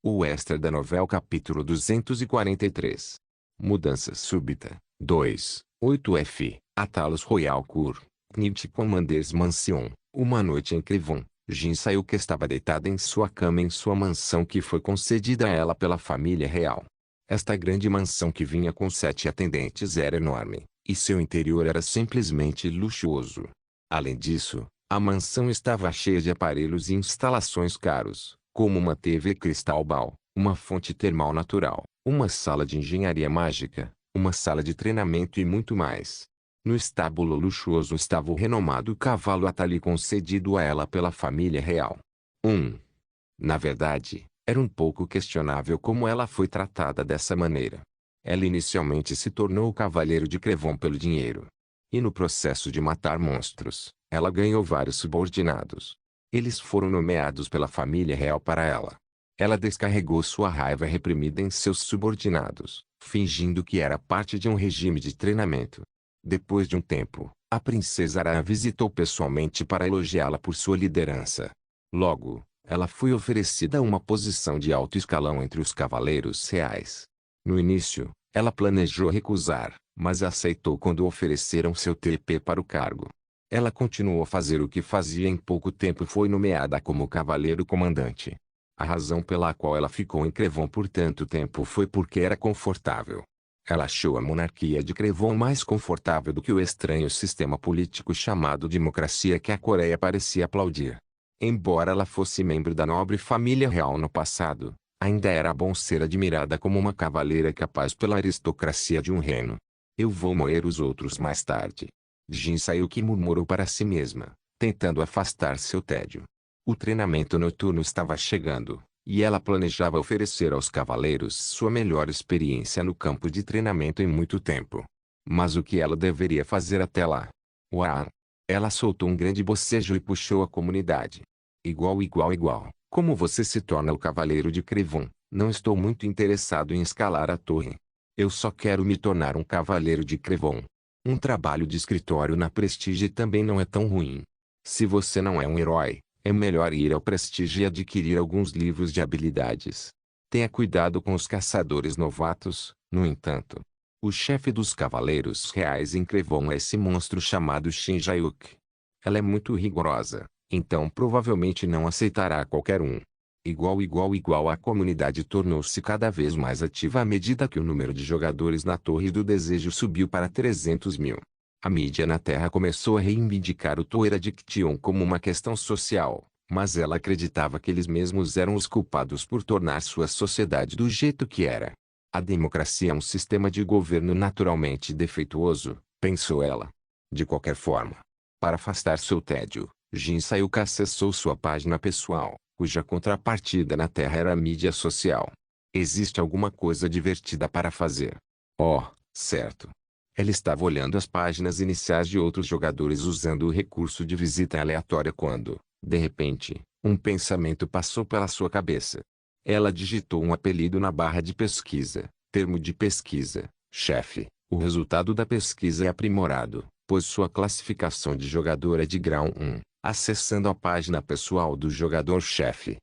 O extra da novela capítulo 243. Mudança súbita. 2. 8F. Atalos Royal Cour. Knit Commanders Mansion. Uma noite em Crevon, Jin Sayuki estava deitada em sua cama em sua mansão que foi concedida a ela pela família real. Esta grande mansão que vinha com 7 atendentes era enorme, e seu interior era simplesmente luxuoso. Além disso, a mansão estava cheia de aparelhos e instalações caros, como uma TV Crystal Ball, uma fonte termal natural, uma sala de engenharia mágica, uma sala de treinamento e muito mais. No estábulo luxuoso estava o renomado cavalo Atali concedido a ela pela família real. Na verdade, era um pouco questionável como ela foi tratada dessa maneira. Ela inicialmente se tornou o cavaleiro de Crevon pelo dinheiro. E no processo de matar monstros, ela ganhou vários subordinados. Eles foram nomeados pela família real para ela. Ela descarregou sua raiva reprimida em seus subordinados, fingindo que era parte de um regime de treinamento. Depois de um tempo, a princesa Ara a visitou pessoalmente para elogiá-la por sua liderança. Logo, ela foi oferecida uma posição de alto escalão entre os cavaleiros reais. No início, ela planejou recusar, mas aceitou quando ofereceram seu TP para o cargo. Ela continuou a fazer o que fazia e em pouco tempo foi nomeada como cavaleiro comandante. A razão pela qual ela ficou em Crevon por tanto tempo foi porque era confortável. Ela achou a monarquia de Crevon mais confortável do que o estranho sistema político chamado democracia que a Coreia parecia aplaudir. Embora ela fosse membro da nobre família real no passado, ainda era bom ser admirada como uma cavaleira capaz pela aristocracia de um reino. Eu vou moer os outros mais tarde. Jin Sayuki murmurou para si mesma, tentando afastar seu tédio. O treinamento noturno estava chegando, e ela planejava oferecer aos cavaleiros sua melhor experiência no campo de treinamento em muito tempo. Mas o que ela deveria fazer até lá? Uau! Ela soltou um grande bocejo e puxou a comunidade. Igual. Como você se torna o cavaleiro de Crevon? Não estou muito interessado em escalar a torre. Eu só quero me tornar um cavaleiro de Crevon. Um trabalho de escritório na Prestige também não é tão ruim. Se você não é um herói, é melhor ir ao Prestige e adquirir alguns livros de habilidades. Tenha cuidado com os caçadores novatos, no entanto. O chefe dos cavaleiros reais em Crevon é esse monstro chamado Shin Jae-wook. Ela é muito rigorosa, então provavelmente não aceitará qualquer um. A comunidade tornou-se cada vez mais ativa à medida que o número de jogadores na Torre do Desejo subiu para 300 mil. A mídia na Terra começou a reivindicar o Tower Addiction como uma questão social, mas ela acreditava que eles mesmos eram os culpados por tornar sua sociedade do jeito que era. A democracia é um sistema de governo naturalmente defeituoso, pensou ela. De qualquer forma, para afastar seu tédio, Jin Sayuki acessou sua página pessoal, cuja contrapartida na Terra era a mídia social. Existe alguma coisa divertida para fazer? Oh, certo. Ela estava olhando as páginas iniciais de outros jogadores usando o recurso de visita aleatória quando, de repente, um pensamento passou pela sua cabeça. Ela digitou um apelido na barra de pesquisa, termo de pesquisa, chefe. O resultado da pesquisa é aprimorado, pois sua classificação de jogador é de grau 1. Acessando a página pessoal do jogador-chefe,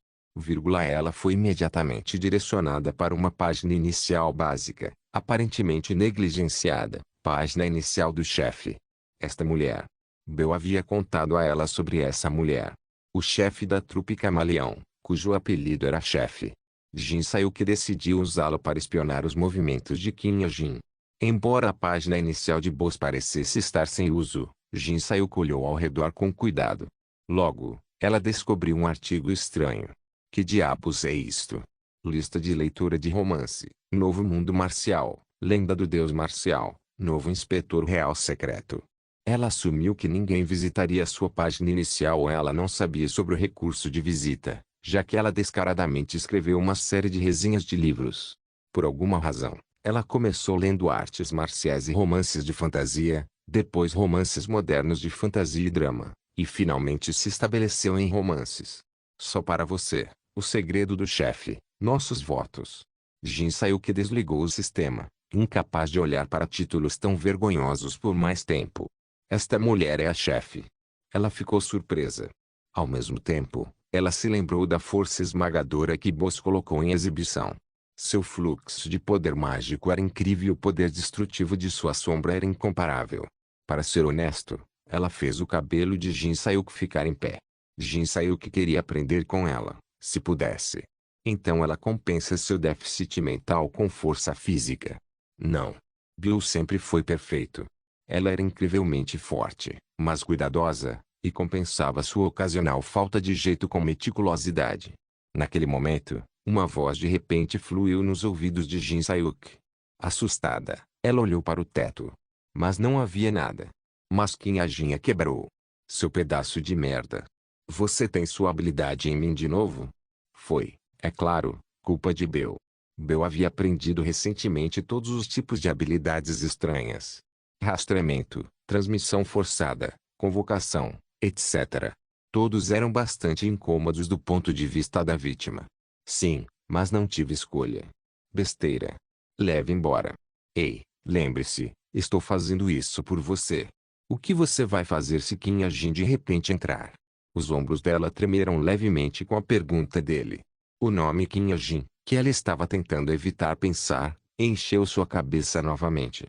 ela foi imediatamente direcionada para uma página inicial básica, aparentemente negligenciada, página inicial do chefe. Esta mulher. Bel havia contado a ela sobre essa mulher. O chefe da trupe Camaleão, cujo apelido era chefe. Jin Sayuki decidiu usá-lo para espionar os movimentos de Kim Jin. Embora a página inicial de Boss parecesse estar sem uso, Jin Sayuki olhou ao redor com cuidado. Logo, ela descobriu um artigo estranho. Que diabos é isto? Lista de leitura de romance, Novo Mundo Marcial, Lenda do Deus Marcial, Novo Inspetor Real Secreto. Ela assumiu que ninguém visitaria sua página inicial ou ela não sabia sobre o recurso de visita, já que ela descaradamente escreveu uma série de resenhas de livros. Por alguma razão, ela começou lendo artes marciais e romances de fantasia, depois romances modernos de fantasia e drama, e finalmente se estabeleceu em romances. Só para você, O Segredo do Chefe, Nossos Votos. Jin Sayuki desligou o sistema, incapaz de olhar para títulos tão vergonhosos por mais tempo. Esta mulher é a chefe. Ela ficou surpresa. Ao mesmo tempo, Ela se lembrou da força esmagadora que Boss colocou em exibição. Seu fluxo de poder mágico era incrível e o poder destrutivo de sua sombra era incomparável. Para ser honesto, ela fez o cabelo de Jin Sayuki ficar em pé. Jin Sayuki queria aprender com ela, se pudesse. Então ela compensa seu déficit mental com força física. Não. Bill sempre foi perfeito. Ela era incrivelmente forte, mas cuidadosa, e compensava sua ocasional falta de jeito com meticulosidade. Naquele momento, uma voz de repente fluiu nos ouvidos de Jin Sayuki. Assustada, ela olhou para o teto. Mas não havia nada. Mas quem a Jinha quebrou? Seu pedaço de merda. Você tem sua habilidade em mim de novo? Foi, é claro, culpa de Bill. Bill havia aprendido recentemente todos os tipos de habilidades estranhas. Rastreamento, transmissão forçada, convocação, etc. Todos eram bastante incômodos do ponto de vista da vítima. Sim, mas não tive escolha. Besteira. Leve embora. Ei, lembre-se, estou fazendo isso por você. O que você vai fazer se Kim Ajin de repente entrar? Os ombros dela tremeram levemente com a pergunta dele. O nome Kim Ajin, que ela estava tentando evitar pensar, encheu sua cabeça novamente.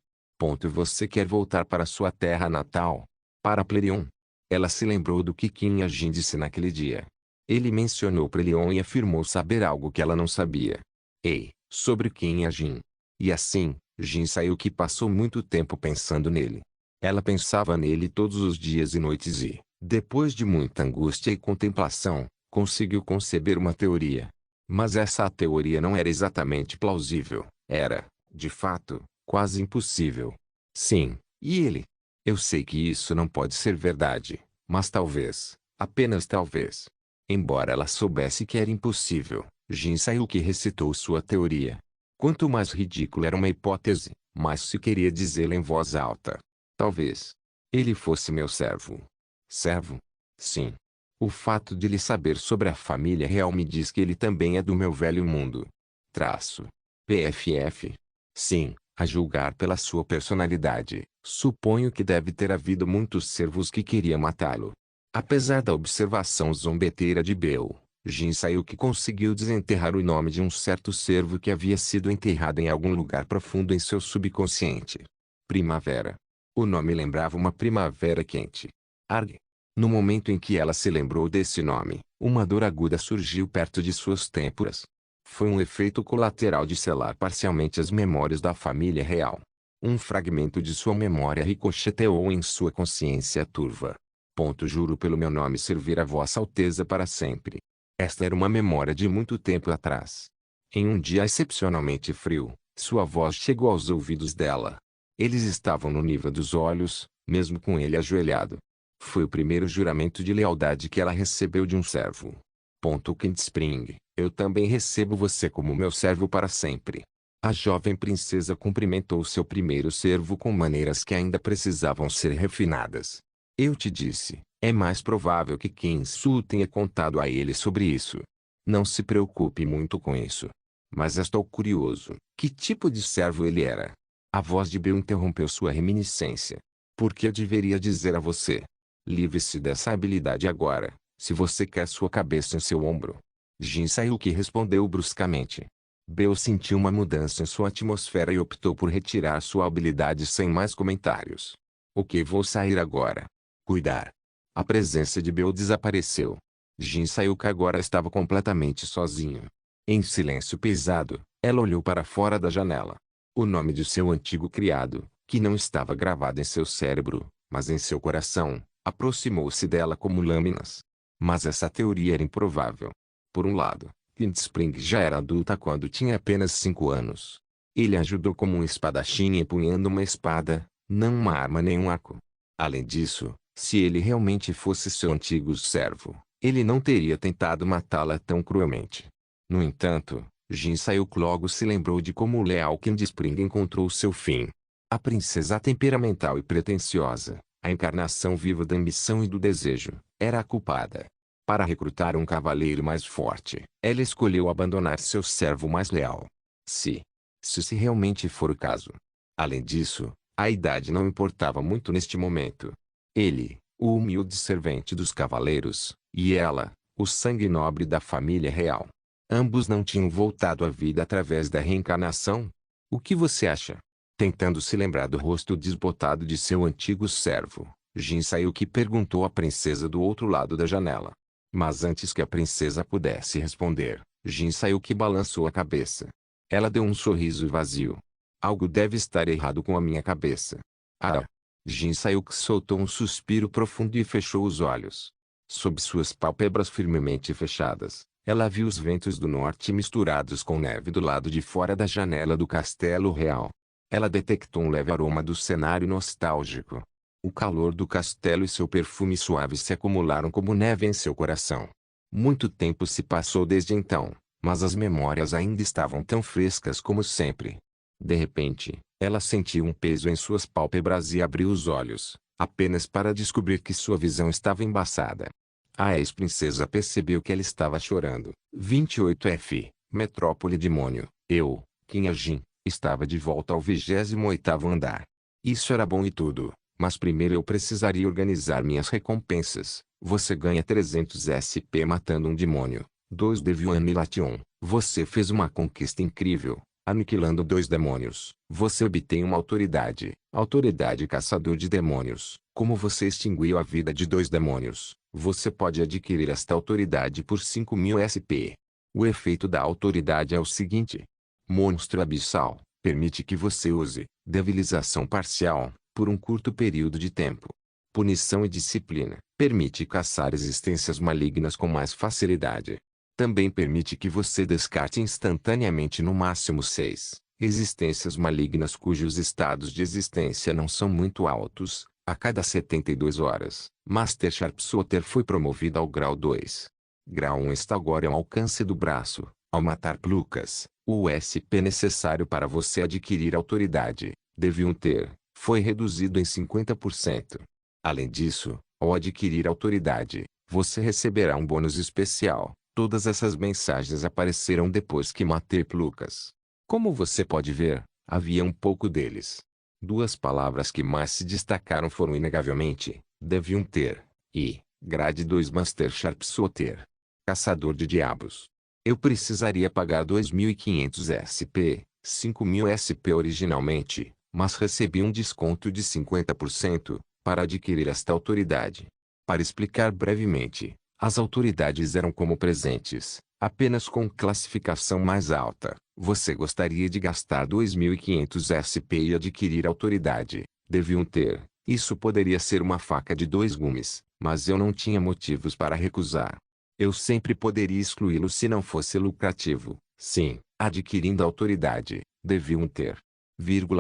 Você quer voltar para sua terra natal? Para Plerion? Ela se lembrou do que Kim Ajin disse naquele dia. Ele mencionou Plerion e afirmou saber algo que ela não sabia. Ei, sobre Kim Ajin. E assim, Jin Sayuki passou muito tempo pensando nele. Ela pensava nele todos os dias e noites e, depois de muita angústia e contemplação, conseguiu conceber uma teoria. Mas essa teoria não era exatamente plausível, era, de fato, quase impossível. Sim, e ele? Eu sei que isso não pode ser verdade, mas talvez, apenas talvez. Embora ela soubesse que era impossível, Jin Sayuki recitou sua teoria. Quanto mais ridícula era uma hipótese, mais se queria dizê-la em voz alta. Talvez ele fosse meu servo. Servo? Sim. O fato de ele saber sobre a família real me diz que ele também é do meu velho mundo. Traço. PFF. Sim, a julgar pela sua personalidade, suponho que deve ter havido muitos servos que queriam matá-lo. Apesar da observação zombeteira de Bill, Jin Sayuki conseguiu desenterrar o nome de um certo servo que havia sido enterrado em algum lugar profundo em seu subconsciente. Primavera. O nome lembrava uma primavera quente. Arg. No momento em que ela se lembrou desse nome, uma dor aguda surgiu perto de suas têmporas. Foi um efeito colateral de selar parcialmente as memórias da família real. Um fragmento de sua memória ricocheteou em sua consciência turva. Juro pelo meu nome servir a Vossa Alteza para sempre. Esta era uma memória de muito tempo atrás. Em um dia excepcionalmente frio, sua voz chegou aos ouvidos dela. Eles estavam no nível dos olhos, mesmo com ele ajoelhado. Foi o primeiro juramento de lealdade que ela recebeu de um servo. Kent Spring, eu também recebo você como meu servo para sempre. A jovem princesa cumprimentou seu primeiro servo com maneiras que ainda precisavam ser refinadas. Eu te disse, é mais provável que Kim Su tenha contado a ele sobre isso. Não se preocupe muito com isso. Mas estou curioso, que tipo de servo ele era? A voz de Bill interrompeu sua reminiscência. Por que eu deveria dizer a você? Livre-se dessa habilidade agora, se você quer sua cabeça em seu ombro. Jin Sayuki respondeu bruscamente. Bill sentiu uma mudança em sua atmosfera e optou por retirar sua habilidade sem mais comentários. Ok, vou sair agora. Cuidar. A presença de Bill desapareceu. Jin Sayuki agora estava completamente sozinho. Em silêncio pesado, ela olhou para fora da janela. O nome de seu antigo criado, que não estava gravado em seu cérebro, mas em seu coração, aproximou-se dela como lâminas. Mas essa teoria era improvável. Por um lado, Kent Spring já era adulta quando tinha apenas 5 anos. Ele ajudou como um espadachim empunhando uma espada, não uma arma nem um arco. Além disso, se ele realmente fosse seu antigo servo, ele não teria tentado matá-la tão cruelmente. No entanto, Jin Sayuki logo se lembrou de como o leal Kent Spring encontrou seu fim. A princesa temperamental e pretensiosa, a encarnação viva da ambição e do desejo, era a culpada. Para recrutar um cavaleiro mais forte, ela escolheu abandonar seu servo mais leal. Se realmente for o caso. Além disso, a idade não importava muito neste momento. Ele, o humilde servente dos cavaleiros, e ela, o sangue nobre da família real. Ambos não tinham voltado à vida através da reencarnação? O que você acha? Tentando se lembrar do rosto desbotado de seu antigo servo, Jin Sayuki perguntou à princesa do outro lado da janela. Mas antes que a princesa pudesse responder, Jin Sayuki balançou a cabeça. Ela deu um sorriso vazio. Algo deve estar errado com a minha cabeça. Ah! Jin Sayuki soltou um suspiro profundo e fechou os olhos. Sob suas pálpebras firmemente fechadas, ela viu os ventos do norte misturados com neve do lado de fora da janela do castelo real. Ela detectou um leve aroma do cenário nostálgico. O calor do castelo e seu perfume suave se acumularam como neve em seu coração. Muito tempo se passou desde então, mas as memórias ainda estavam tão frescas como sempre. De repente, ela sentiu um peso em suas pálpebras e abriu os olhos, apenas para descobrir que sua visão estava embaçada. A ex-princesa percebeu que ela estava chorando. 28F, Metrópole Demônio. Eu, Qin Jin, estava de volta ao 28º andar. Isso era bom e tudo, mas primeiro eu precisaria organizar minhas recompensas. Você ganha 300 SP matando um demônio. 2 Deviant Annihilation. Você fez uma conquista incrível, aniquilando 2 demônios. Você obtém uma autoridade. Autoridade Caçador de Demônios. Como você extinguiu a vida de 2 demônios, você pode adquirir esta autoridade por 5.000 SP. O efeito da autoridade é o seguinte. Monstro Abissal. Permite que você use Devilização Parcial, por um curto período de tempo. Punição e Disciplina. Permite caçar existências malignas com mais facilidade. Também permite que você descarte instantaneamente no máximo 6 existências malignas cujos estados de existência não são muito altos, a cada 72 horas. Master Sharpshooter foi promovido ao grau 2. Grau 1 está agora ao alcance do braço. Ao matar Plucas, o SP necessário para você adquirir autoridade, deviam ter, foi reduzido em 50%. Além disso, ao adquirir autoridade, você receberá um bônus especial. Todas essas mensagens apareceram depois que matei Plucas. Como você pode ver, havia um pouco deles. 2 palavras que mais se destacaram foram inegavelmente, deviam ter, e, grade 2 Master Sharpshooter. Caçador de Diabos. Eu precisaria pagar 2.500 SP, 5.000 SP originalmente, mas recebi um desconto de 50%, para adquirir esta autoridade. Para explicar brevemente, as autoridades eram como presentes, apenas com classificação mais alta. Você gostaria de gastar 2.500 SP e adquirir autoridade, deviam ter. Isso poderia ser uma faca de 2 gumes, mas eu não tinha motivos para recusar. Eu sempre poderia excluí-lo se não fosse lucrativo. Sim, adquirindo autoridade, deviam ter.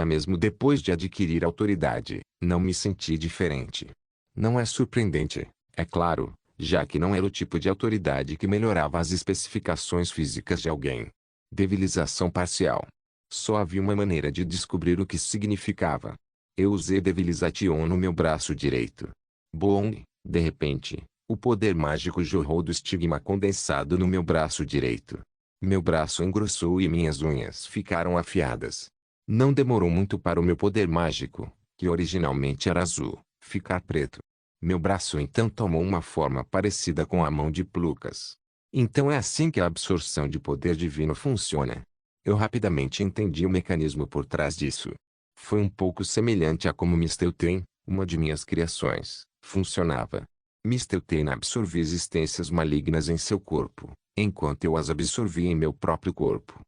Mesmo depois de adquirir autoridade, não me senti diferente. Não é surpreendente, é claro, já que não era o tipo de autoridade que melhorava as especificações físicas de alguém. Devilização parcial. Só havia uma maneira de descobrir o que significava. Eu usei Devilization no meu braço direito. Bom, de repente, o poder mágico jorrou do estigma condensado no meu braço direito. Meu braço engrossou e minhas unhas ficaram afiadas. Não demorou muito para o meu poder mágico, que originalmente era azul, ficar preto. Meu braço então tomou uma forma parecida com a mão de Plucas. Então é assim que a absorção de poder divino funciona. Eu rapidamente entendi o mecanismo por trás disso. Foi um pouco semelhante a como Mistelten, uma de minhas criações, funcionava. Mistelten absorvia existências malignas em seu corpo, enquanto eu as absorvia em meu próprio corpo.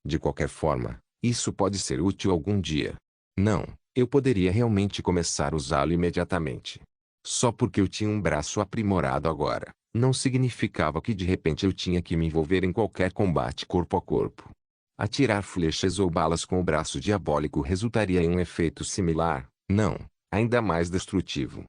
De qualquer forma, isso pode ser útil algum dia. Não, eu poderia realmente começar a usá-lo imediatamente. Só porque eu tinha um braço aprimorado agora, não significava que de repente eu tinha que me envolver em qualquer combate corpo a corpo. Atirar flechas ou balas com o braço diabólico resultaria em um efeito similar, não, ainda mais destrutivo.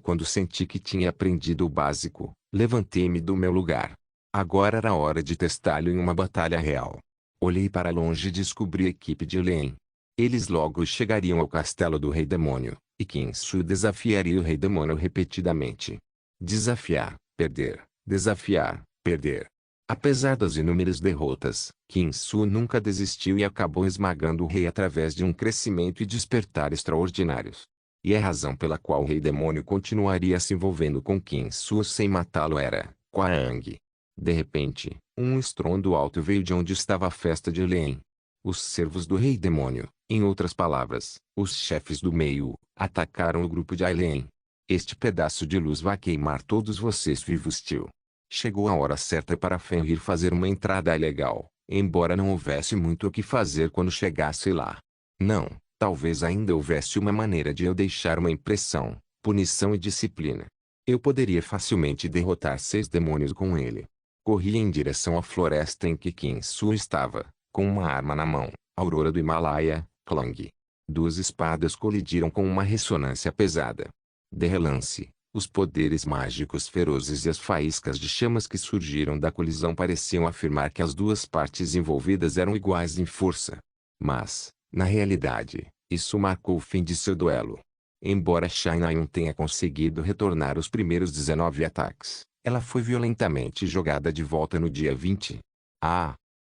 Quando senti que tinha aprendido o básico, levantei-me do meu lugar. Agora era hora de testá-lo em uma batalha real. Olhei para longe e descobri a equipe de Len. Eles logo chegariam ao castelo do Rei Demônio, e Kinsu desafiaria o Rei Demônio repetidamente. Desafiar, perder, desafiar, perder. Apesar das inúmeras derrotas, Kinsu nunca desistiu e acabou esmagando o rei através de um crescimento e despertar extraordinários. E a razão pela qual o Rei Demônio continuaria se envolvendo com Kinsu sem matá-lo era, Quaang. De repente, um estrondo alto veio de onde estava a festa de Elen. Os servos do rei demônio, em outras palavras, os chefes do meio, atacaram o grupo de Aileen. Este pedaço de luz vai queimar todos vocês vivos, tio. Chegou a hora certa para Fenrir fazer uma entrada ilegal, embora não houvesse muito o que fazer quando chegasse lá. Não, talvez ainda houvesse uma maneira de eu deixar uma impressão, punição e disciplina. Eu poderia facilmente derrotar 6 demônios com ele. Corri em direção à floresta em que Kinsu estava, com uma arma na mão, Aurora do Himalaia, clang. 2 espadas colidiram com uma ressonância pesada. De relance, os poderes mágicos ferozes e as faíscas de chamas que surgiram da colisão pareciam afirmar que as duas partes envolvidas eram iguais em força. Mas, na realidade, isso marcou o fim de seu duelo. Embora Shinayon tenha conseguido retornar os primeiros 19 ataques, ela foi violentamente jogada de volta no dia 20.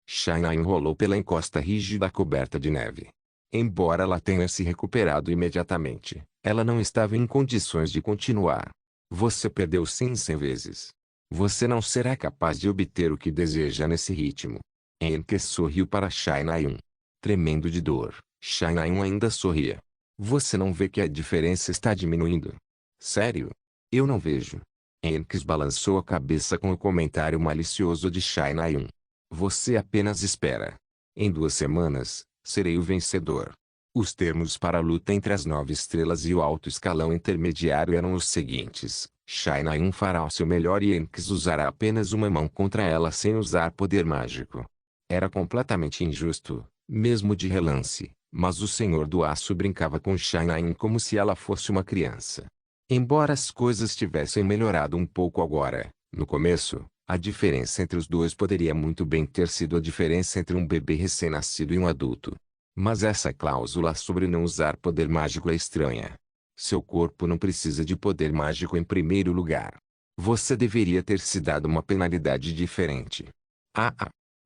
Shinayon rolou pela encosta rígida coberta de neve. Embora ela tenha se recuperado imediatamente, ela não estava em condições de continuar. Você perdeu 100 vezes. Você não será capaz de obter o que deseja nesse ritmo. Enke sorriu para Shinayon. Tremendo de dor, Shinayon ainda sorria. Você não vê que a diferença está diminuindo? Sério? Eu não vejo. Enkes balançou a cabeça com o comentário malicioso de Shinayon. Você apenas espera. Em 2 semanas, serei o vencedor. Os termos para a luta entre as 9 estrelas e o alto escalão intermediário eram os seguintes: Shinayon fará o seu melhor e Enkes usará apenas uma mão contra ela sem usar poder mágico. Era completamente injusto, mesmo de relance, mas o Senhor do Aço brincava com Shinayon como se ela fosse uma criança. Embora as coisas tivessem melhorado um pouco agora, no começo, a diferença entre os dois poderia muito bem ter sido a diferença entre um bebê recém-nascido e um adulto. Mas essa cláusula sobre não usar poder mágico é estranha. Seu corpo não precisa de poder mágico em primeiro lugar. Você deveria ter se dado uma penalidade diferente.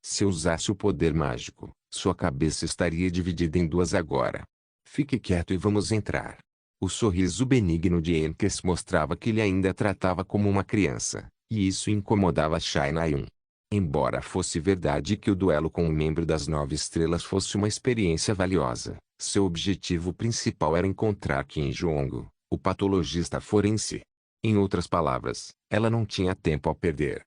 Se usasse o poder mágico, sua cabeça estaria dividida em 2 agora. Fique quieto e vamos entrar. O sorriso benigno de Enkes mostrava que ele ainda a tratava como uma criança, e isso incomodava Shinayon. Embora fosse verdade que o duelo com um membro das 9 estrelas fosse uma experiência valiosa, seu objetivo principal era encontrar Kim Jong, o patologista forense. Em outras palavras, ela não tinha tempo a perder.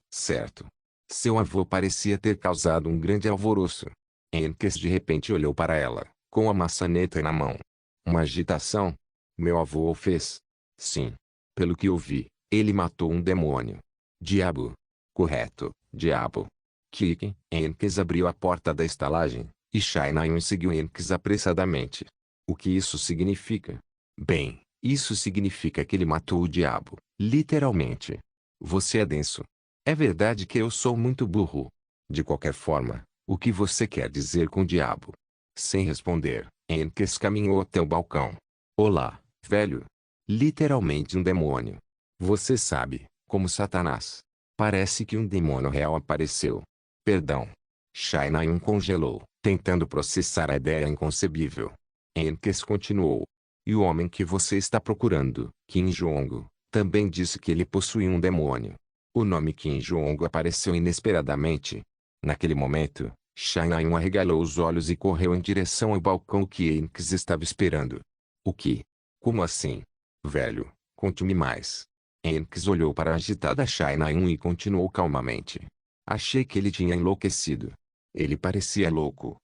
Certo. Seu avô parecia ter causado um grande alvoroço. Enkes de repente olhou para ela, com a maçaneta na mão. Uma agitação? Meu avô o fez? Sim. Pelo que eu vi, ele matou um demônio. Diabo. Correto, diabo. Enkes abriu a porta da estalagem, e Shinayon seguiu Enkes apressadamente. O que isso significa? Bem, isso significa que ele matou o diabo, literalmente. Você é denso. É verdade que eu sou muito burro. De qualquer forma, o que você quer dizer com diabo? Sem responder, Enkes caminhou até o balcão. Olá, velho. Literalmente um demônio. Você sabe, como Satanás. Parece que um demônio real apareceu. Perdão. Shinayon congelou, tentando processar a ideia inconcebível. Enkes continuou. E o homem que você está procurando, Kim Jong, também disse que ele possuía um demônio. O nome Kim Jong apareceu inesperadamente. Naquele momento, Shinayon arregalou os olhos e correu em direção ao balcão que Enkes estava esperando. O que? Como assim? Velho, conte-me mais. Enkes olhou para a agitada Shinayon e continuou calmamente. Achei que ele tinha enlouquecido. Ele parecia louco,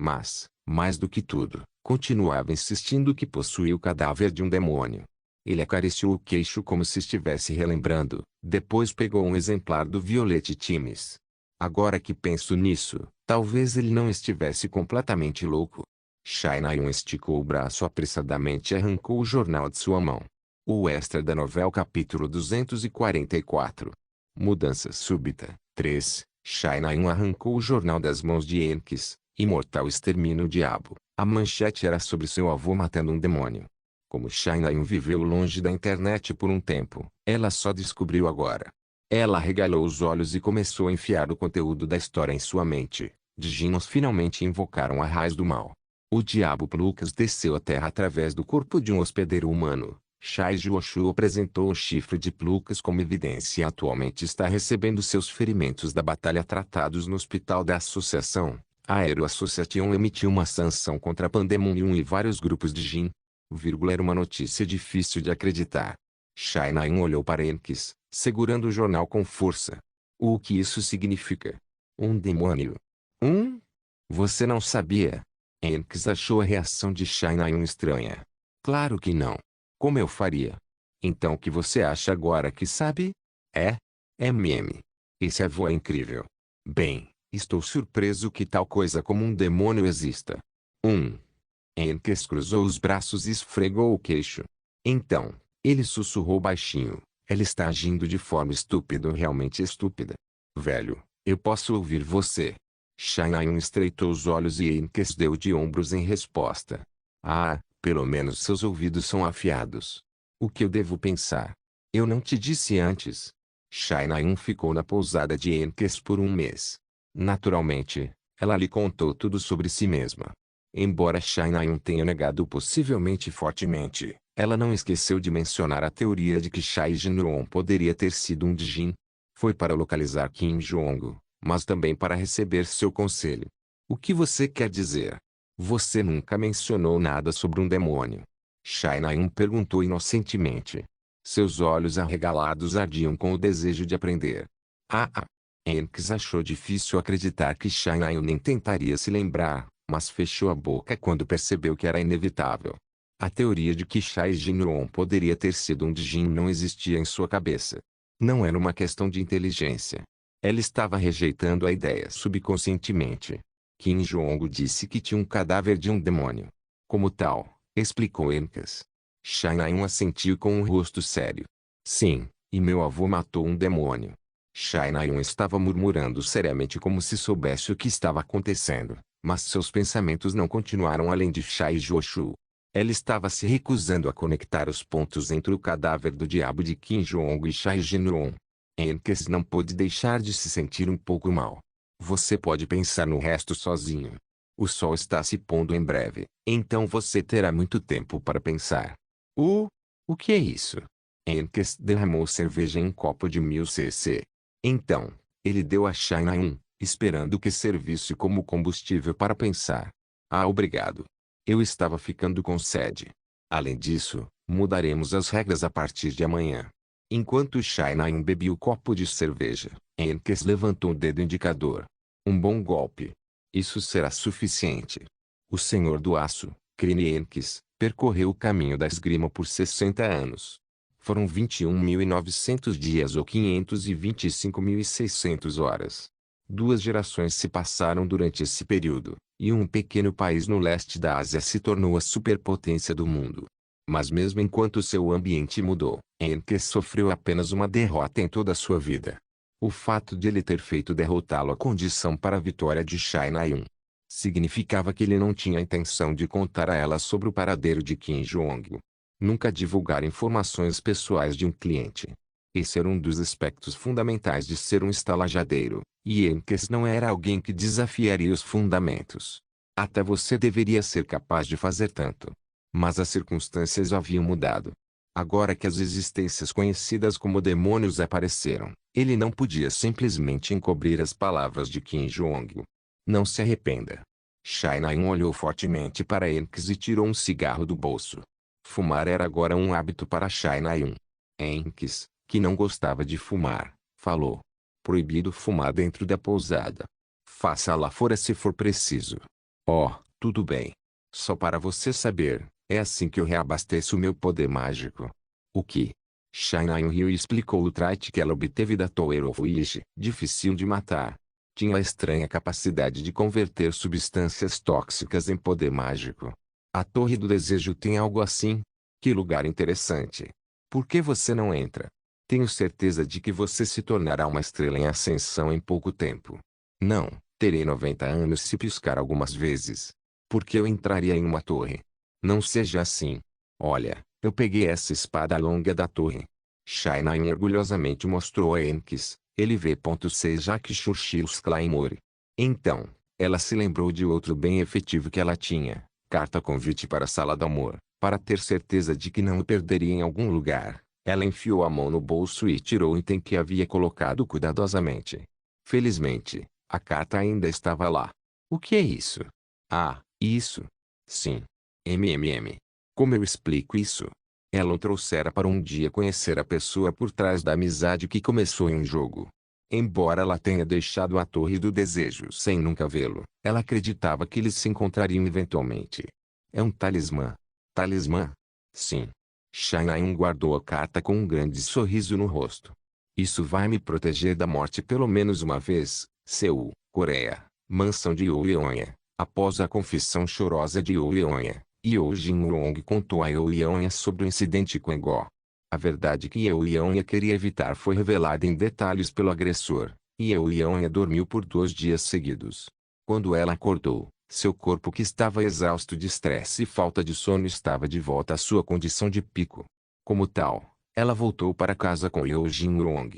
mas, mais do que tudo, continuava insistindo que possuía o cadáver de um demônio. Ele acariciou o queixo como se estivesse relembrando, depois pegou um exemplar do Violete Times. Agora que penso nisso, talvez ele não estivesse completamente louco. Shinayon esticou o braço apressadamente e arrancou o jornal de sua mão. O extra da novela capítulo 244. Mudança súbita. 3. Shinayon arrancou o jornal das mãos de Enkes. Imortal extermina o diabo. A manchete era sobre seu avô matando um demônio. Como Shinayon viveu longe da internet por um tempo, ela só descobriu agora. Ela arregalou os olhos e começou a enfiar o conteúdo da história em sua mente. Diginos finalmente invocaram a raiz do mal. O diabo Plucas desceu à terra através do corpo de um hospedeiro humano, Shai Juoshu apresentou um chifre de Plucas como evidência e atualmente está recebendo seus ferimentos da batalha tratados no hospital da associação. A Aero Association emitiu uma sanção contra Pandemonium e vários grupos de Jin. Era uma notícia difícil de acreditar. Shai Naim olhou para Enkes, segurando o jornal com força. O que isso significa? Um demônio. Você não sabia? Enkes achou a reação de Shai Naim estranha. Claro que não. Como eu faria? Então o que você acha agora que sabe? Esse avô é incrível. Bem, estou surpreso que tal coisa como um demônio exista. Enkes cruzou os braços e esfregou o queixo. Então, ele sussurrou baixinho. Ela está agindo de forma estúpida ou realmente estúpida. Velho, eu posso ouvir você. Shai Naim estreitou os olhos e Enkes deu de ombros em resposta. Ah, pelo menos seus ouvidos são afiados. O que eu devo pensar? Eu não te disse antes. Shai Naim ficou na pousada de Enkes por um mês. Naturalmente, ela lhe contou tudo sobre si mesma. Embora Shai Naim tenha negado possivelmente fortemente, ela não esqueceu de mencionar a teoria de que Shai Jinron poderia ter sido um Jin. Foi para localizar Kim Jong, mas também para receber seu conselho. O que você quer dizer? Você nunca mencionou nada sobre um demônio. Shai Naim perguntou inocentemente. Seus olhos arregalados ardiam com o desejo de aprender. Enkes achou difícil acreditar que Shai Naim nem tentaria se lembrar, mas fechou a boca quando percebeu que era inevitável. A teoria de que Shai Jinron poderia ter sido um Jin não existia em sua cabeça. Não era uma questão de inteligência. Ela estava rejeitando a ideia subconscientemente. Kim Jong disse que tinha um cadáver de um demônio. Como tal, explicou Enkes. Shai Naim assentiu com um rosto sério. Sim, e meu avô matou um demônio. Shai Naim estava murmurando seriamente como se soubesse o que estava acontecendo, mas seus pensamentos não continuaram além de Shai Juoshu. Ela estava se recusando a conectar os pontos entre o cadáver do diabo de Kim Jong e Shai Jinron. Enkes não pôde deixar de se sentir um pouco mal. Você pode pensar no resto sozinho. O sol está se pondo em breve, então você terá muito tempo para pensar. O que é isso? Enkes derramou cerveja em um copo de 1000 cc. Então, ele deu a Shai Naim, esperando que servisse como combustível para pensar. Obrigado. Eu estava ficando com sede. Além disso, mudaremos as regras a partir de amanhã. Enquanto Shai Naim bebia o copo de cerveja, Enkes levantou o dedo indicador. Um bom golpe. Isso será suficiente. O Senhor do Aço, Krine Enkes, percorreu o caminho da esgrima por 60 anos. Foram 21.900 dias ou 525.600 horas. 2 gerações se passaram durante esse período, e um pequeno país no leste da Ásia se tornou a superpotência do mundo. Mas mesmo enquanto seu ambiente mudou, Enkes sofreu apenas uma derrota em toda a sua vida. O fato de ele ter feito derrotá-lo a condição para a vitória de Shai Naim. Significava que ele não tinha a intenção de contar a ela sobre o paradeiro de Kim Jong. Nunca divulgar informações pessoais de um cliente. Esse era um dos aspectos fundamentais de ser um estalajadeiro, e Enkes não era alguém que desafiaria os fundamentos. Até você deveria ser capaz de fazer tanto. Mas as circunstâncias haviam mudado. Agora que as existências conhecidas como demônios apareceram, ele não podia simplesmente encobrir as palavras de Kim Jong. Não se arrependa. Shai Naim olhou fortemente para Enkes e tirou um cigarro do bolso. Fumar era agora um hábito para Shai Naim. Enkes, que não gostava de fumar, falou. Proibido fumar dentro da pousada. Faça lá fora se for preciso. Tudo bem. Só para você saber, é assim que eu reabasteço o meu poder mágico. O que? Shai Naim riu e explicou o trait que ela obteve da Toero Fuishi, difícil de matar. Tinha a estranha capacidade de converter substâncias tóxicas em poder mágico. A Torre do Desejo tem algo assim? Que lugar interessante. Por que você não entra? Tenho certeza de que você se tornará uma estrela em ascensão em pouco tempo. Não, terei 90 anos se piscar algumas vezes. Por que eu entraria em uma torre? Não seja assim. Olha, eu peguei essa espada longa da torre. Shai Naim orgulhosamente mostrou a Enkes. Ele vê.6 Jack Churchill's Claymore. Então, ela se lembrou de outro bem efetivo que ela tinha. Carta convite para a sala do amor. Para ter certeza de que não o perderia em algum lugar, ela enfiou a mão no bolso e tirou o item que havia colocado cuidadosamente. Felizmente, a carta ainda estava lá. O que é isso? Ah, isso. Sim. Como eu explico isso? Ela o trouxera para um dia conhecer a pessoa por trás da amizade que começou em um jogo. Embora ela tenha deixado a Torre do Desejo sem nunca vê-lo, ela acreditava que eles se encontrariam eventualmente. É um talismã. Talismã? Sim. Shanaim guardou a carta com um grande sorriso no rosto. Isso vai me proteger da morte pelo menos uma vez. Seul, Coreia. Mansão de Yeonha. Após a confissão chorosa de Yeonha, Yeo Jin-won contou a Yeonha sobre o incidente com Ego. A verdade que Yeonha queria evitar foi revelada em detalhes pelo agressor, e Yeonha dormiu por 2 dias seguidos. Quando ela acordou, seu corpo que estava exausto de estresse e falta de sono estava de volta à sua condição de pico. Como tal, ela voltou para casa com Yeo Jin-won.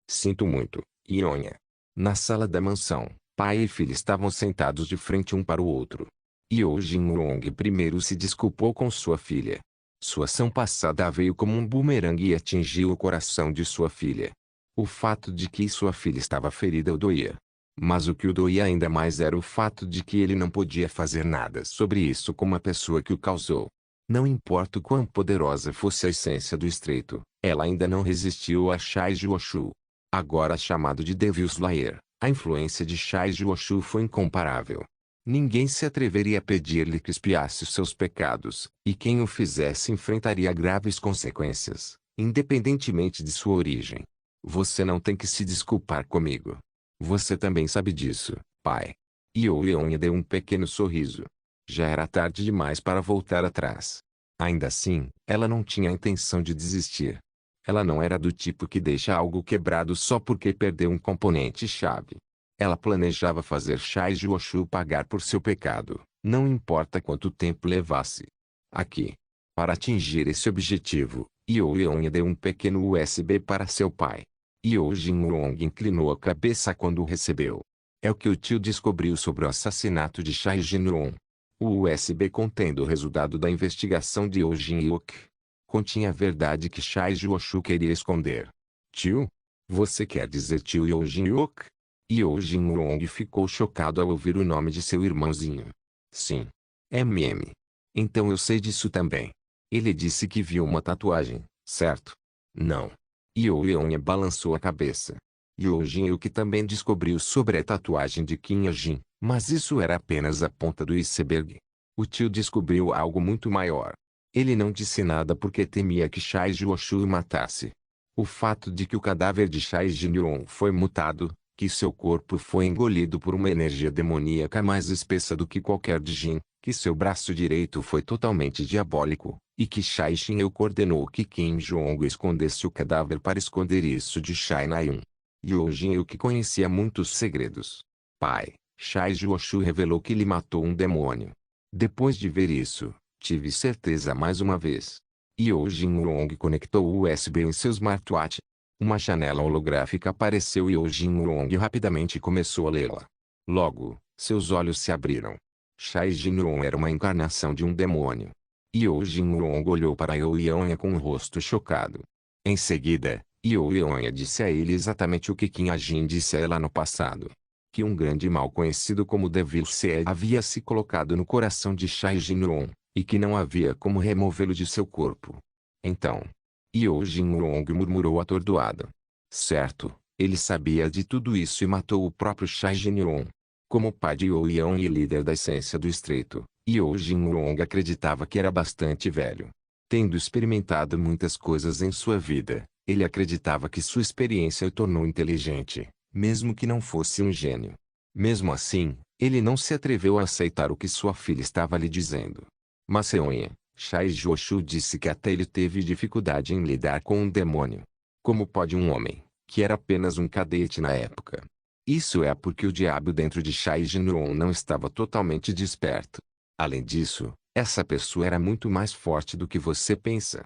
Sinto muito, Yeonha. Na sala da mansão, pai e filha estavam sentados de frente um para o outro. Yeo Jin-won primeiro se desculpou com sua filha. Sua ação passada veio como um bumerangue e atingiu o coração de sua filha. O fato de que sua filha estava ferida o doía. Mas o que o doía ainda mais era o fato de que ele não podia fazer nada sobre isso como a pessoa que o causou. Não importa o quão poderosa fosse a essência do estreito, ela ainda não resistiu a Shai Jioshu. Agora chamado de Devil Slayer, a influência de Shai Jioshu foi incomparável. Ninguém se atreveria a pedir-lhe que expiasse os seus pecados, e quem o fizesse enfrentaria graves consequências, independentemente de sua origem. Você não tem que se desculpar comigo. Você também sabe disso, pai. Yeonha deu um pequeno sorriso. Já era tarde demais para voltar atrás. Ainda assim, ela não tinha a intenção de desistir. Ela não era do tipo que deixa algo quebrado só porque perdeu um componente-chave. Ela planejava fazer Shai Jioshu pagar por seu pecado, não importa quanto tempo levasse. Aqui. Para atingir esse objetivo, Yeonha deu um pequeno USB para seu pai. Yeo Jin-won inclinou a cabeça quando o recebeu. É o que o tio descobriu sobre o assassinato de Shai Jin-won. O USB contendo o resultado da investigação de Yeo Jin-hyuk. Continha a verdade que Shai Jioshu queria esconder. Tio? Você quer dizer tio Yeo Jin-hyuk? Yeo Jin-won ficou chocado ao ouvir o nome de seu irmãozinho. Sim. Então eu sei disso também. Ele disse que viu uma tatuagem, certo? Não. Yeonha balançou a cabeça. Yeo Jin-hyuk também descobriu sobre a tatuagem de Kim Yeo-jin, mas isso era apenas a ponta do iceberg. O tio descobriu algo muito maior. Ele não disse nada porque temia que Shai Jioshu o matasse. O fato de que o cadáver de Shai Jin-won foi mutado, que seu corpo foi engolido por uma energia demoníaca mais espessa do que qualquer de Jin, que seu braço direito foi totalmente diabólico, e que Shai Xin-eu coordenou que Kim Jong escondesse o cadáver para esconder isso de Shai Na-yun. Yeo Jin-eu que conhecia muitos segredos. Pai, Shai Jioshu revelou que ele matou um demônio. Depois de ver isso, tive certeza mais uma vez. Yeo Jin-won conectou o USB em seu smartwatch. Uma janela holográfica apareceu e Yeo Jin-won rapidamente começou a lê-la. Logo, seus olhos se abriram. Shai Jin-won era uma encarnação de um demônio. Yeo Jin-won olhou para Yeonha com o rosto chocado. Em seguida, Yeonha disse a ele exatamente o que Kim Jin disse a ela no passado. Que um grande mal conhecido como Devil Slayer havia se colocado no coração de Shai Jin-won, e que não havia como removê-lo de seu corpo. Então, Yeo Jin-won murmurou atordoado. Certo, ele sabia de tudo isso e matou o próprio Shai Jin-won. Como pai de Yeonha e líder da essência do estreito, Yeo Jin-won acreditava que era bastante velho. Tendo experimentado muitas coisas em sua vida, ele acreditava que sua experiência o tornou inteligente, mesmo que não fosse um gênio. Mesmo assim, ele não se atreveu a aceitar o que sua filha estava lhe dizendo. Mas Yeonha, Shai Jioshu disse que até ele teve dificuldade em lidar com um demônio. Como pode um homem, que era apenas um cadete na época? Isso é porque o diabo dentro de Shai Jin-won não estava totalmente desperto. Além disso, essa pessoa era muito mais forte do que você pensa.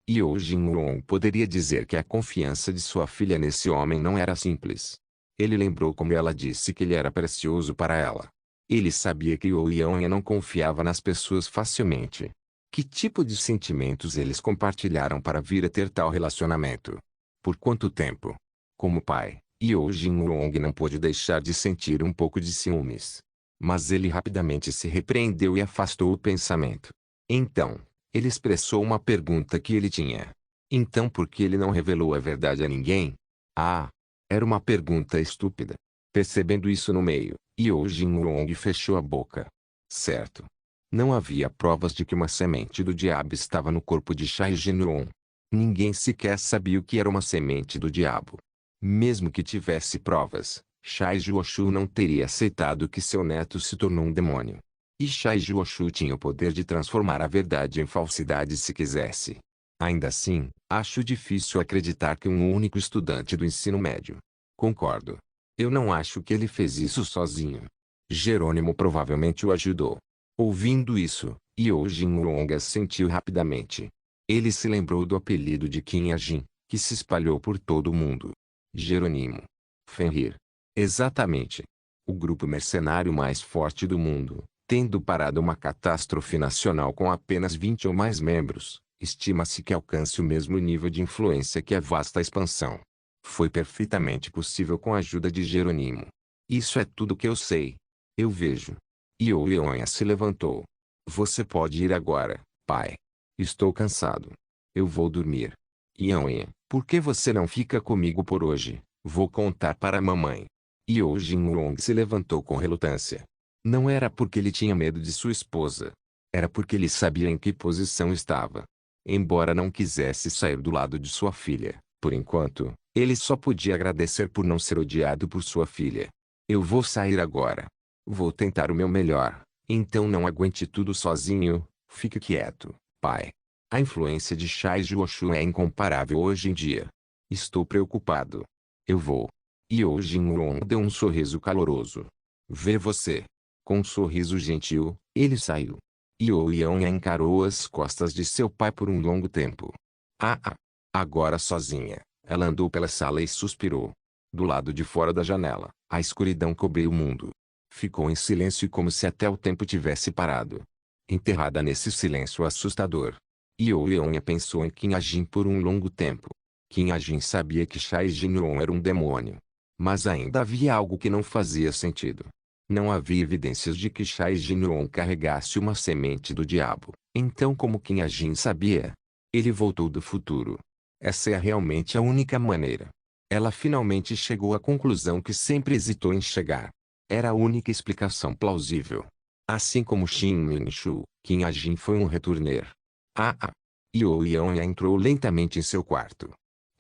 Yeo Jin-won poderia dizer que a confiança de sua filha nesse homem não era simples. Ele lembrou como ela disse que ele era precioso para ela. Ele sabia que Yeonha não confiava nas pessoas facilmente. Que tipo de sentimentos eles compartilharam para vir a ter tal relacionamento? Por quanto tempo? Como pai, Yeo Jin-won não pôde deixar de sentir um pouco de ciúmes. Mas ele rapidamente se repreendeu e afastou o pensamento. Então, ele expressou uma pergunta que ele tinha. Então por que ele não revelou a verdade a ninguém? Ah! Era uma pergunta estúpida. Percebendo isso no meio, Yeo Jin-won fechou a boca. Certo. Não havia provas de que uma semente do diabo estava no corpo de Chai Jin-won. Ninguém sequer sabia o que era uma semente do diabo. Mesmo que tivesse provas, Chai Juoshu não teria aceitado que seu neto se tornou um demônio. E Chai Juoshu tinha o poder de transformar a verdade em falsidade se quisesse. Ainda assim, acho difícil acreditar que um único estudante do ensino médio. Concordo. Eu não acho que ele fez isso sozinho. Jerônimo provavelmente o ajudou. Ouvindo isso, Yeo Jin-won assentiu rapidamente. Ele se lembrou do apelido de Kim A-jin, que se espalhou por todo o mundo. Jerônimo. Fenrir. Exatamente. O grupo mercenário mais forte do mundo, tendo parado uma catástrofe nacional com apenas 20 ou mais membros, estima-se que alcance o mesmo nível de influência que a vasta expansão. Foi perfeitamente possível com a ajuda de Jerônimo. Isso é tudo que eu sei. Eu vejo. Yeo Leonha se levantou. Você pode ir agora, pai. Estou cansado. Eu vou dormir. Yeonha, por que você não fica comigo por hoje? Vou contar para a mamãe. Yeo Jin-won se levantou com relutância. Não era porque ele tinha medo de sua esposa. Era porque ele sabia em que posição estava. Embora não quisesse sair do lado de sua filha, por enquanto, ele só podia agradecer por não ser odiado por sua filha. Eu vou sair agora. Vou tentar o meu melhor. Então não aguente tudo sozinho. Fique quieto, pai. A influência de Chai Juoshu é incomparável hoje em dia. Estou preocupado. Eu vou. Yeo Jin-won deu um sorriso caloroso. Ver você. Com um sorriso gentil, ele saiu. Yeo Yeonha encarou as costas de seu pai por um longo tempo. Agora sozinha, ela andou pela sala e suspirou. Do lado de fora da janela, a escuridão cobriu o mundo. Ficou em silêncio como se até o tempo tivesse parado. Enterrada nesse silêncio assustador, Yeo Yeonha pensou em Kim A-jin por um longo tempo. Kim A-jin sabia que Chai Jin-won era um demônio. Mas ainda havia algo que não fazia sentido. Não havia evidências de que Chai Jin-won carregasse uma semente do diabo. Então como Kim A-jin sabia? Ele voltou do futuro. Essa é realmente a única maneira. Ela finalmente chegou à conclusão que sempre hesitou em chegar. Era a única explicação plausível. Assim como Shin Min-shu, Kim A-jin foi um returner. Yeo Yeonha entrou lentamente em seu quarto.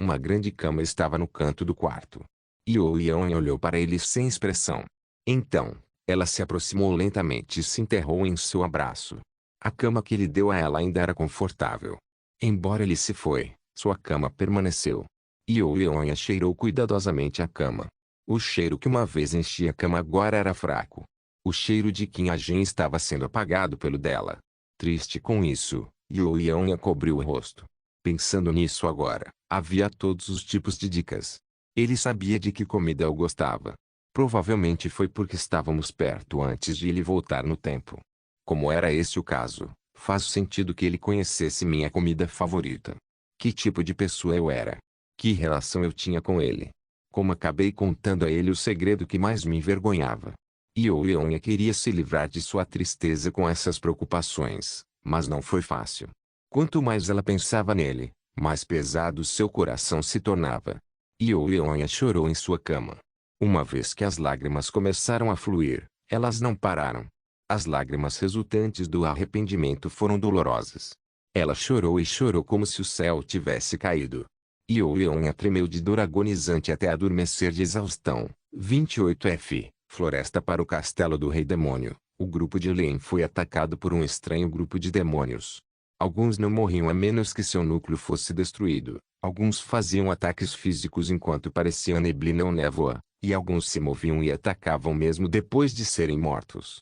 Uma grande cama estava no canto do quarto. Yeo Yeonha olhou para ele sem expressão. Então, ela se aproximou lentamente e se enterrou em seu abraço. A cama que ele deu a ela ainda era confortável. Embora ele se foi, sua cama permaneceu. Yeo Yeonha cheirou cuidadosamente a cama. O cheiro que uma vez enchia a cama agora era fraco. O cheiro de Kim A-jin estava sendo apagado pelo dela. Triste com isso, Yeo Yeonha cobriu o rosto. Pensando nisso agora, havia todos os tipos de dicas. Ele sabia de que comida eu gostava. Provavelmente foi porque estávamos perto antes de ele voltar no tempo. Como era esse o caso, faz sentido que ele conhecesse minha comida favorita. Que tipo de pessoa eu era? Que relação eu tinha com ele? Como acabei contando a ele o segredo que mais me envergonhava. Yeo Yeonha queria se livrar de sua tristeza com essas preocupações, mas não foi fácil. Quanto mais ela pensava nele, mais pesado seu coração se tornava. Yeo Yeonha chorou em sua cama. Uma vez que as lágrimas começaram a fluir, elas não pararam. As lágrimas resultantes do arrependimento foram dolorosas. Ela chorou e chorou como se o céu tivesse caído. Yeo Yeonha tremeu de dor agonizante até adormecer de exaustão. 28F, Floresta para o Castelo do Rei Demônio. O grupo de Lin foi atacado por um estranho grupo de demônios. Alguns não morriam a menos que seu núcleo fosse destruído. Alguns faziam ataques físicos enquanto parecia neblina ou névoa, e alguns se moviam e atacavam mesmo depois de serem mortos.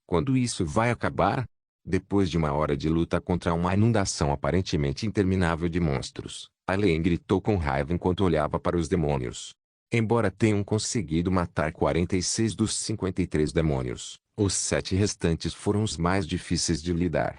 Quando isso vai acabar? Depois de uma hora de luta contra uma inundação aparentemente interminável de monstros, Aileen gritou com raiva enquanto olhava para os demônios. Embora tenham conseguido matar 46 dos 53 demônios, os 7 restantes foram os mais difíceis de lidar.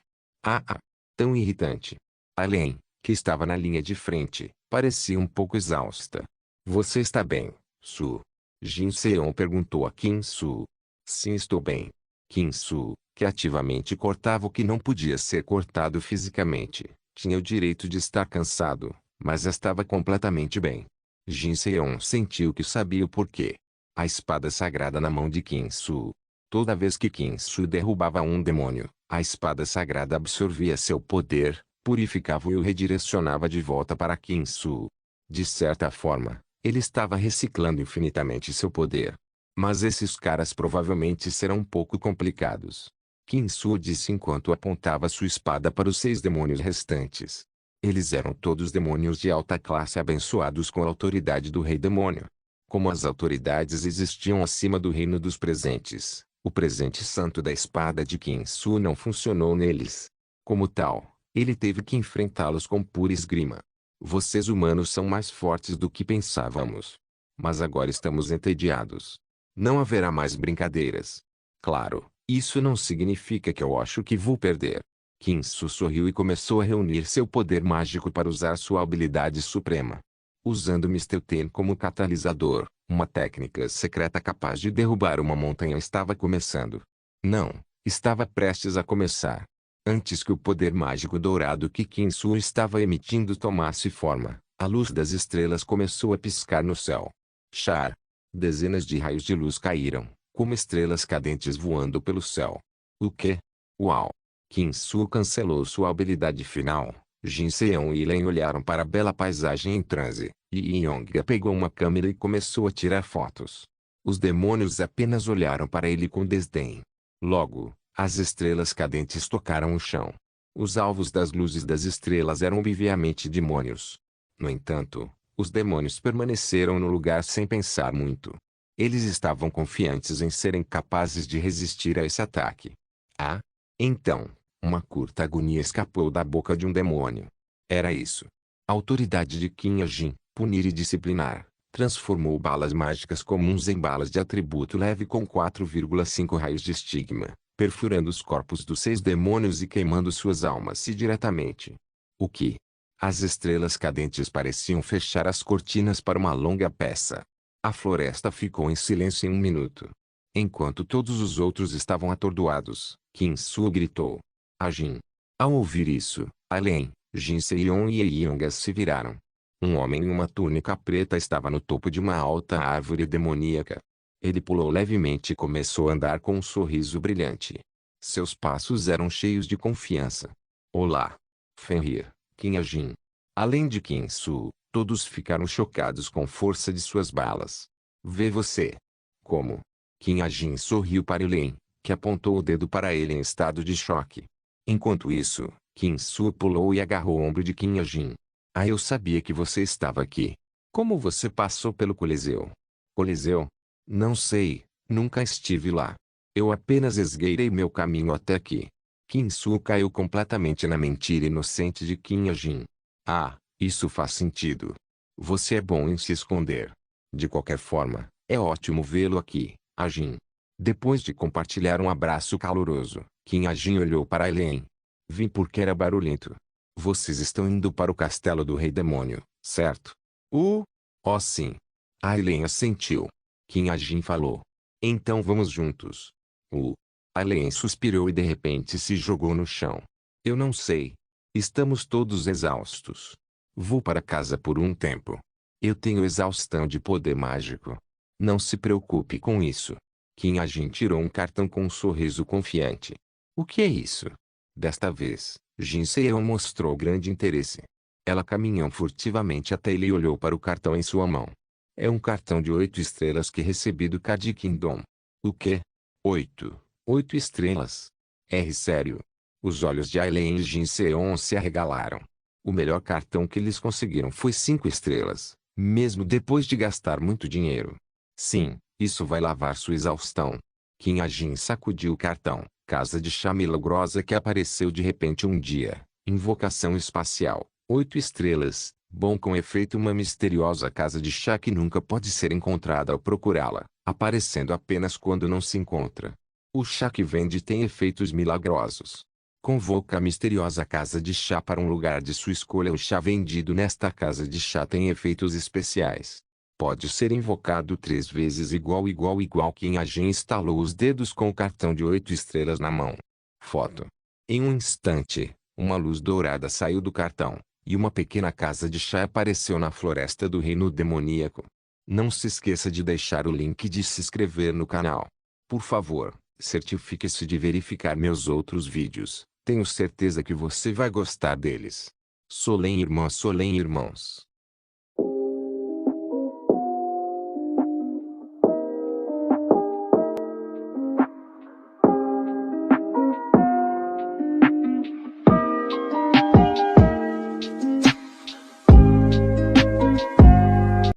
Ah, ah. Tão irritante. Além, que estava na linha de frente, parecia um pouco exausta. Você está bem, Su? Jin Seon perguntou a Kim Su. Sim, estou bem. Kim Su, que ativamente cortava o que não podia ser cortado fisicamente, tinha o direito de estar cansado, mas estava completamente bem. Jin Seon sentiu que sabia o porquê. A espada sagrada na mão de Kim Su. Toda vez que Kim Su derrubava um demônio, a espada sagrada absorvia seu poder, purificava e o redirecionava de volta para Kim Su. De certa forma, ele estava reciclando infinitamente seu poder. Mas esses caras provavelmente serão um pouco complicados. Kim Su disse enquanto apontava sua espada para os 6 demônios restantes. Eles eram todos demônios de alta classe abençoados com a autoridade do Rei Demônio. Como as autoridades existiam acima do reino dos presentes, o presente santo da espada de Kim Su não funcionou neles. Como tal, ele teve que enfrentá-los com pura esgrima. Vocês humanos são mais fortes do que pensávamos. Mas agora estamos entediados. Não haverá mais brincadeiras. Claro, isso não significa que eu acho que vou perder. Kim Su sorriu e começou a reunir seu poder mágico para usar sua habilidade suprema. Usando Mr. Ten como catalisador, uma técnica secreta capaz de derrubar uma montanha estava começando. Não, estava prestes a começar. Antes que o poder mágico dourado que Kim Su estava emitindo tomasse forma, a luz das estrelas começou a piscar no céu. Char! Dezenas de raios de luz caíram, como estrelas cadentes voando pelo céu. O quê? Uau! Kim Su cancelou sua habilidade final. Jin Seon e Len olharam para a bela paisagem em transe, e Yonga pegou uma câmera e começou a tirar fotos. Os demônios apenas olharam para ele com desdém. Logo, as estrelas cadentes tocaram o chão. Os alvos das luzes das estrelas eram obviamente demônios. No entanto, os demônios permaneceram no lugar sem pensar muito. Eles estavam confiantes em serem capazes de resistir a esse ataque. Ah! Então, uma curta agonia escapou da boca de um demônio. Era isso. A autoridade de Qin Jin, punir e disciplinar, transformou balas mágicas comuns em balas de atributo leve com 4,5 raios de estigma, perfurando os corpos dos 6 demônios e queimando suas almas diretamente. O que? As estrelas cadentes pareciam fechar as cortinas para uma longa peça. A floresta ficou em silêncio em 1 minuto. Enquanto todos os outros estavam atordoados, Kim Su gritou. A Jin. Ao ouvir isso, Len, Jin Seon e Yonga se viraram. Um homem em uma túnica preta estava no topo de uma alta árvore demoníaca. Ele pulou levemente e começou a andar com um sorriso brilhante. Seus passos eram cheios de confiança. Olá. Fenrir, Kim Jin. Além de Kim Su, todos ficaram chocados com a força de suas balas. Vê você. Como? Kim Jin sorriu para Len, que apontou o dedo para ele em estado de choque. Enquanto isso, Kim Su pulou e agarrou o ombro de Kim Jin. Ah, eu sabia que você estava aqui. Como você passou pelo Coliseu? Coliseu? Não sei, nunca estive lá. Eu apenas esgueirei meu caminho até aqui. Kim Su caiu completamente na mentira inocente de Kim Jin. Ah, isso faz sentido. Você é bom em se esconder. De qualquer forma, é ótimo vê-lo aqui, Jin. Depois de compartilhar um abraço caloroso, Kim Jin olhou para Len. Vim porque era barulhento. Vocês estão indo para o castelo do Rei Demônio, certo? Oh sim. Len assentiu. Kim Jin falou. Então vamos juntos. Len suspirou e de repente se jogou no chão. Eu não sei. Estamos todos exaustos. Vou para casa por um tempo. Eu tenho exaustão de poder mágico. Não se preocupe com isso. Kim Jin tirou um cartão com um sorriso confiante. O que é isso? Desta vez, Jin Seon mostrou grande interesse. Ela caminhou furtivamente até ele e olhou para o cartão em sua mão. É um cartão de 8 estrelas que recebi do Cadi Kingdom. O quê? 8? 8 estrelas? Sério? Os olhos de Len e Jin Seon se arregalaram. O melhor cartão que eles conseguiram foi 5 estrelas, mesmo depois de gastar muito dinheiro. Sim, isso vai lavar sua exaustão. Kim Jin sacudiu o cartão. Casa de chá milagrosa que apareceu de repente um dia. Invocação espacial. 8 estrelas. Bom com efeito uma misteriosa casa de chá que nunca pode ser encontrada ao procurá-la, aparecendo apenas quando não se encontra. O chá que vende tem efeitos milagrosos. Convoca a misteriosa casa de chá para um lugar de sua escolha. O chá vendido nesta casa de chá tem efeitos especiais. Pode ser invocado 3 vezes igual. Quem agem estalou os dedos com o cartão de 8 estrelas na mão. Foto. Em um instante, uma luz dourada saiu do cartão, e uma pequena casa de chá apareceu na floresta do reino demoníaco. Não se esqueça de deixar o link e de se inscrever no canal. Por favor, certifique-se de verificar meus outros vídeos. Tenho certeza que você vai gostar deles. Solem irmãos.